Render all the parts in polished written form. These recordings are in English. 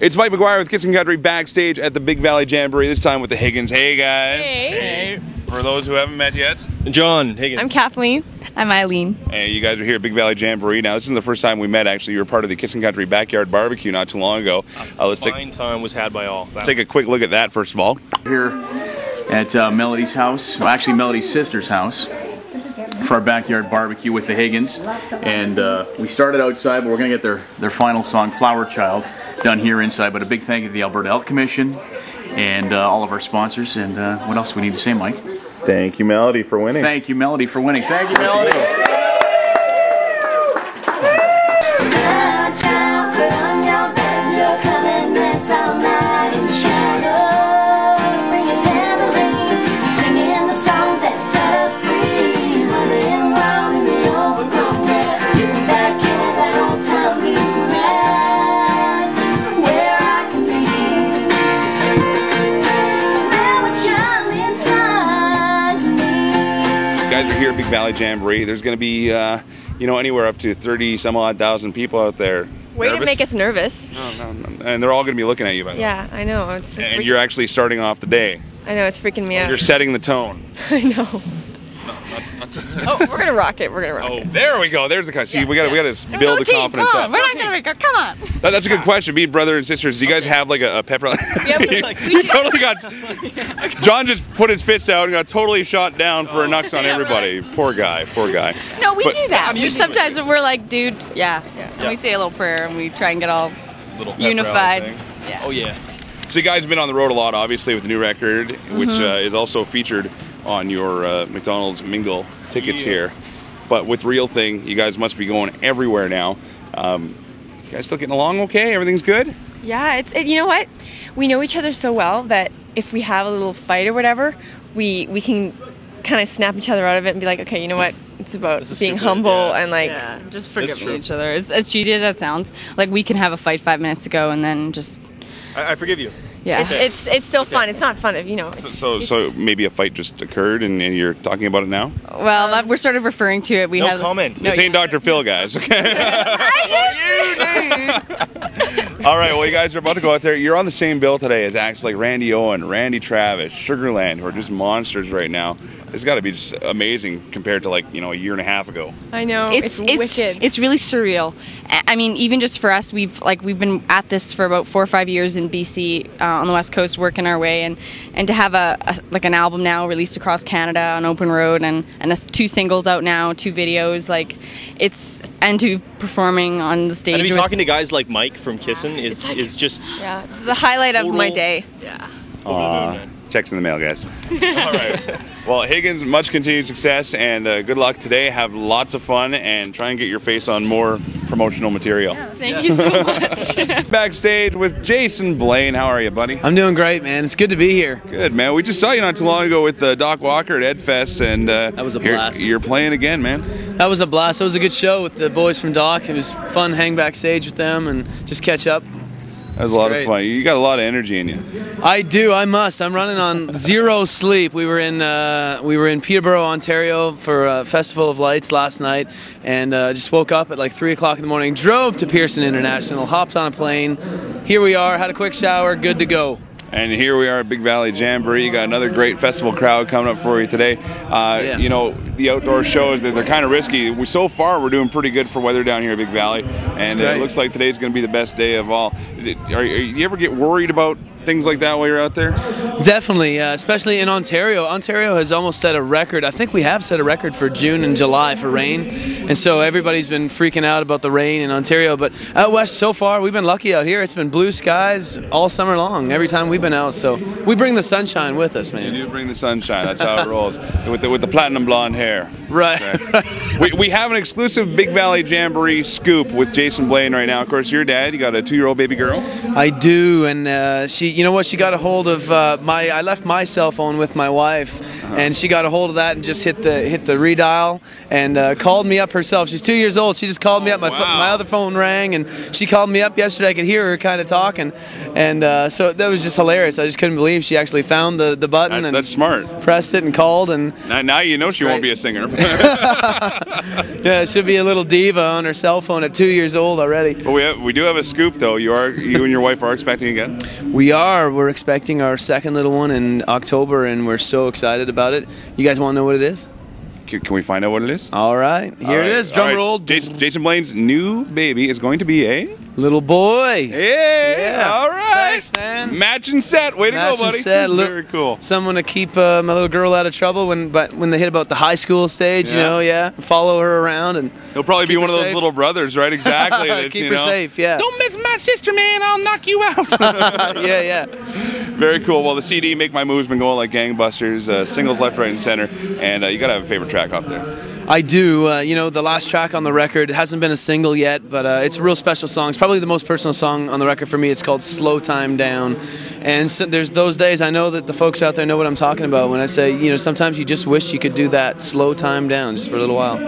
It's Mike McGuire with Kissing Country backstage at the Big Valley Jamboree, this time with the Higgins. Hey, guys. Hey. For those who haven't met yet. John Higgins. I'm Kathleen. I'm Eileen. Hey, you guys are here at Big Valley Jamboree. Now, this isn't the first time we met, actually. You were part of the Kissing Country Backyard Barbecue not too long ago. Fine time was had by all. Let's take a quick look at that, first of all. Here at Melody's house, well, actually Melody's sister's house, for our backyard barbecue with the Higgins. And we started outside, but we're going to get their final song, Flower Child, done here inside. But a big thank you to the Alberta Health Commission and all of our sponsors. And what else do we need to say, Mike? Thank you, Melody, for winning. Thank you, Melody, for winning. Thank you, Melody. Guys are here at Big Valley Jamboree. There's going to be, anywhere up to 30-some-odd thousand people out there. Way to make us nervous. No. And they're all going to be looking at you, by the way. Yeah, I know. And you're actually starting off the day. I know, it's freaking me out. You're setting the tone. I know. Oh, we're gonna rock it. We're gonna rock it. There we go. There's the see. We got to build the confidence up. We're not gonna go. Come on. That's a good question. Being brother and sisters, do you guys have like a pepper? Yep. You totally got. John just put his fists out and got totally shot down for a nux on everybody. Right. Poor guy. No, we do that. Sometimes when we're like, dude, and we say a little prayer and we try and get all unified. Yeah. Oh yeah. So you guys have been on the road a lot, obviously, with the new record, which is also featured on your McDonald's Mingle tickets here. But with Real Thing, you guys must be going everywhere now. You guys still getting along okay? Everything's good? Yeah, you know what? We know each other so well that if we have a little fight or whatever, we can kind of snap each other out of it and be like, okay, you know what? It's about being humble and like just forgiving each other. As cheesy as that sounds, like we can have a fight 5 minutes ago and then just. I forgive you. Yeah, it's still fun. It's not fun if So maybe a fight just occurred and you're talking about it now? Well, we're sort of referring to it. No comment. This ain't Dr. Phil, guys. Okay. All right, well, you guys are about to go out there. You're on the same bill today as acts like Randy Owen, Randy Travis, Sugarland, who are just monsters right now. It's got to be just amazing compared to a year and a half ago. I know. It's wicked. It's really surreal. I mean, even just for us, we've been at this for about 4 or 5 years in BC on the West Coast, working our way, and to have an album now released across Canada on Open Road, and 2 singles out now, 2 videos, and to performing on the stage. And to be talking to guys like Mike from CISN is just it's the highlight of my day. Yeah. Checks in the mail, guys. All right. Well, Higgins, much continued success and good luck today. Have lots of fun and try and get your face on more promotional material. Yeah, thank you so much. Backstage with Jason Blaine. How are you, buddy? I'm doing great, man. It's good to be here. Good, man. We just saw you not too long ago with Doc Walker at EdFest, and that was a blast. You're playing again, man. That was a blast. That was a good show with the boys from Doc. It was fun hang backstage with them and just catch up. That was a lot of fun. You got a lot of energy in you. I do. I must. I'm running on 0 sleep. We were in Peterborough, Ontario for a Festival of Lights last night, and just woke up at 3 o'clock in the morning. Drove to Pearson International. Hopped on a plane. Here we are. Had a quick shower. Good to go. And here we are at Big Valley Jamboree. You got another great festival crowd coming up for you today. The outdoor shows, they're kind of risky. So far, we're doing pretty good for weather down here at Big Valley. And it looks like today's going to be the best day of all. You ever get worried about things like that while you're out there? Definitely, especially in Ontario. Ontario has almost set a record. I think we have set a record for June and July for rain. And so everybody's been freaking out about the rain in Ontario. But out west, so far, we've been lucky out here. It's been blue skies all summer long, every time we've been out. So we bring the sunshine with us, man. You do bring the sunshine. That's how it rolls. With the platinum blonde hair. Right. Okay. We have an exclusive Big Valley Jamboree scoop with Jason Blaine right now. Of course, your dad, you got a 2-year-old baby girl? I do, and she got a hold of I left my cell phone with my wife and she got a hold of that and just hit the redial and called me up herself. She's 2 years old. She just called me up. My other phone rang, and she called me up yesterday. I could hear her kind of talking, and so that was just hilarious. I just couldn't believe she actually found the button and that's smart. Pressed it and called. And now you know she won't be a singer. Yeah, she'll be a little diva on her cell phone at 2 years old already. But we do have a scoop though. You and your wife are expecting again? We are. We're expecting our second little one in October, and we're so excited about it. You guys want to know what it is? Can we find out what it is? All right. Here it is. Drum roll. Jason Blaine's new baby is going to be a little boy. Yeah. All right. Thanks, man. Matching set. Way to go, buddy. Set. Very cool. Someone to keep my little girl out of trouble when they hit about the high school stage. You know, follow her around, and he'll probably be one of those little brothers, right? Exactly. That's, keep her safe. Yeah. Don't miss my sister, man. I'll knock you out. Yeah. Very cool. Well, the CD "Make My Move's" been going like gangbusters. Singles left, right, and center. And you gotta have a favorite track off there. I do. You know, the last track on the record, it hasn't been a single yet, but it's a real special song. It's probably the most personal song on the record for me. It's called "Slow Time Down." And so there's those days, I know that the folks out there know what I'm talking about when I say, you know, sometimes you just wish you could do that, slow time down just for a little while.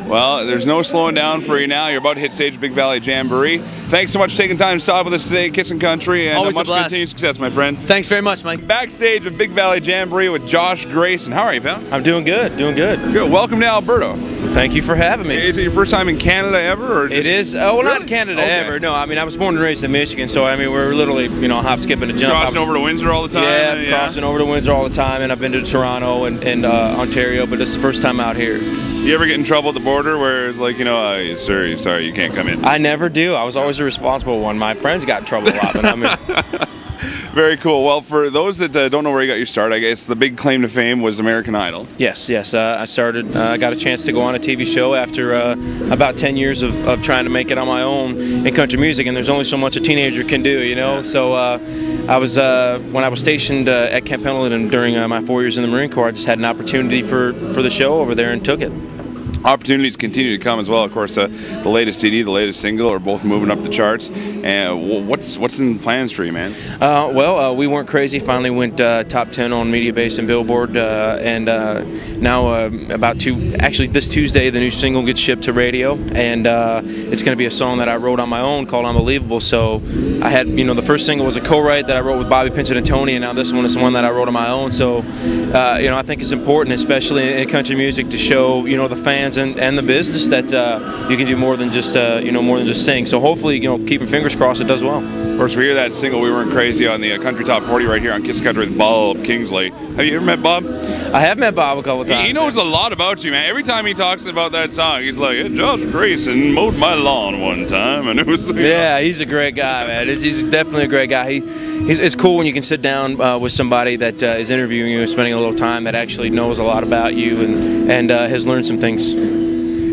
Well, there's no slowing down for you now. You're about to hit stage Big Valley Jamboree. Thanks so much for taking time to stop with us today, Kissin' Country, and always much a blast. Continued success, my friend. Thanks very much, Mike. Backstage with Big Valley Jamboree with Josh Gracin. How are you, pal? I'm doing good, Good. Welcome to Alberta. Thank you for having me. Is it your first time in Canada ever? Or just... It is. Well, not in Canada ever. No, I mean, I was born and raised in Michigan, so I mean, we're literally, you know, hop, skip, and a jump. Crossing over to Windsor all the time? Yeah, crossing over to Windsor all the time, and I've been to Toronto and Ontario, but this is the first time out here. You ever get in trouble at the border where it's like, you know, sir, sorry, you can't come in? I never do. I was always the responsible one. My friends got in trouble a lot, but I mean... Very cool. Well, for those that don't know where you got your start, I guess the big claim to fame was American Idol. Yes. I started, got a chance to go on a TV show after about 10 years of trying to make it on my own in country music, and there's only so much a teenager can do, you know. So I was, when I was stationed at Camp Pendleton during my 4 years in the Marine Corps, I just had an opportunity for the show over there and took it. Opportunities continue to come as well. Of course, the latest CD, the latest single are both moving up the charts. And what's in plans for you, man? Well, We Weren't Crazy finally went top 10 on Mediabase and Billboard, and now actually this Tuesday the new single gets shipped to radio, and it's going to be a song that I wrote on my own called Unbelievable. So I had, you know, the first single was a co-write that I wrote with Bobby Pinchot and Tony, and now this one is the one that I wrote on my own. So you know, I think it's important, especially in country music, to show, you know, the fans and the business that you can do more than just you know, more than just sing. So hopefully, you know, keeping fingers crossed it does well. Of course, we hear that single "We Weren't Crazy" on the Country Top 40 right here on Kiss Country with Bob Kingsley. Have you ever met Bob? I have met Bob a couple times. He knows a lot about you, man. Every time he talks about that song, he's like, hey, Josh Gracin mowed my lawn one time, and it was. Yeah, he's a great guy, man. He's definitely a great guy. It's cool when you can sit down with somebody that is interviewing you, spending a little time, that actually knows a lot about you and has learned some things.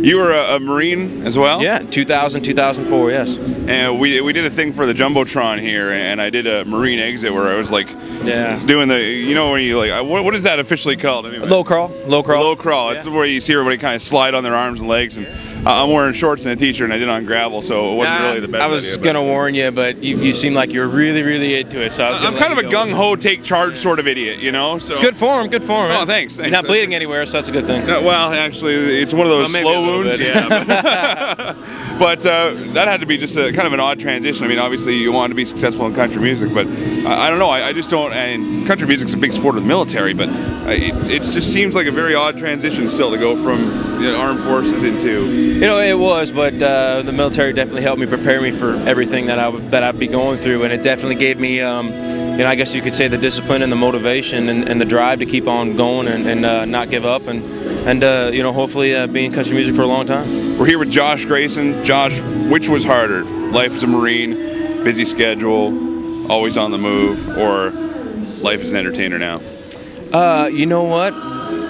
You were a Marine as well? Yeah, 2000, 2004, yes. And we did a thing for the Jumbotron here, and I did a Marine exit where I was like, doing the, you know, when you like, what is that officially called anyway? Low crawl. Low crawl. It's where you see everybody kind of slide on their arms and legs, and I'm wearing shorts and a t-shirt, and I did it on gravel, so it wasn't really the best idea. I was going to warn you, but you seem like you're really, really into it, so I was I'm kind of a gung-ho, take charge sort of idiot, you know? So Good form. Oh, thanks. You're not bleeding anywhere, so that's a good thing. Well, actually, it's one of those slow wounds. Yeah. But that had to be just a kind of an odd transition. I mean, obviously, you want to be successful in country music, but I don't know. I just don't. And country music's a big sport of the military, but it just seems like a very odd transition still to go from armed forces into. You know, it was, but the military definitely helped me prepare me for everything that I'd be going through, and it definitely gave me, you know, I guess you could say the discipline and the motivation and the drive to keep on going and not give up and you know, hopefully be in country music for a long time. We're here with Josh Gracin. Josh, which was harder? Life as a Marine, busy schedule, always on the move, or life as an entertainer now? You know what?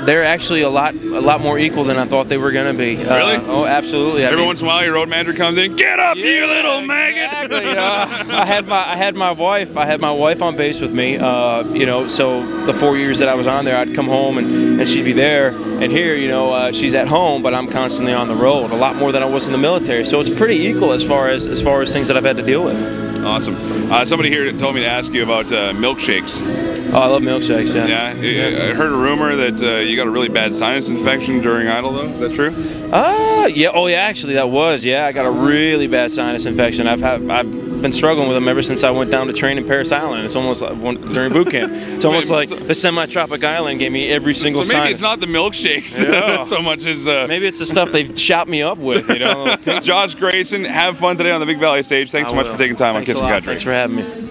They're actually a lot more equal than I thought they were going to be. Really? Oh, absolutely. Every once in a while, your road manager comes in. Get up, you little maggot! Exactly. I had my wife on base with me. You know, so the 4 years that I was on there, I'd come home and she'd be there. And here, you know, she's at home, but I'm constantly on the road, a lot more than I was in the military. So it's pretty equal as far as things that I've had to deal with. Awesome. Somebody here told me to ask you about milkshakes. Oh, I love milkshakes. Yeah. Yeah. I heard a rumor that you got a really bad sinus infection during Idol, though. Is that true? Yeah. Oh, yeah. Actually, that was. Yeah, I got a really bad sinus infection. I've been struggling with them ever since I went down to train in Paris Island. It's almost like during boot camp. It's almost like the semi-tropic island gave me every single sinus. So maybe sinus. it's not the milkshakes so much as maybe it's the stuff they've shot me up with. You know. Josh Gracin, have fun today on the Big Valley stage. Thanks so much for taking time on Kissin' Country. Thanks for having me.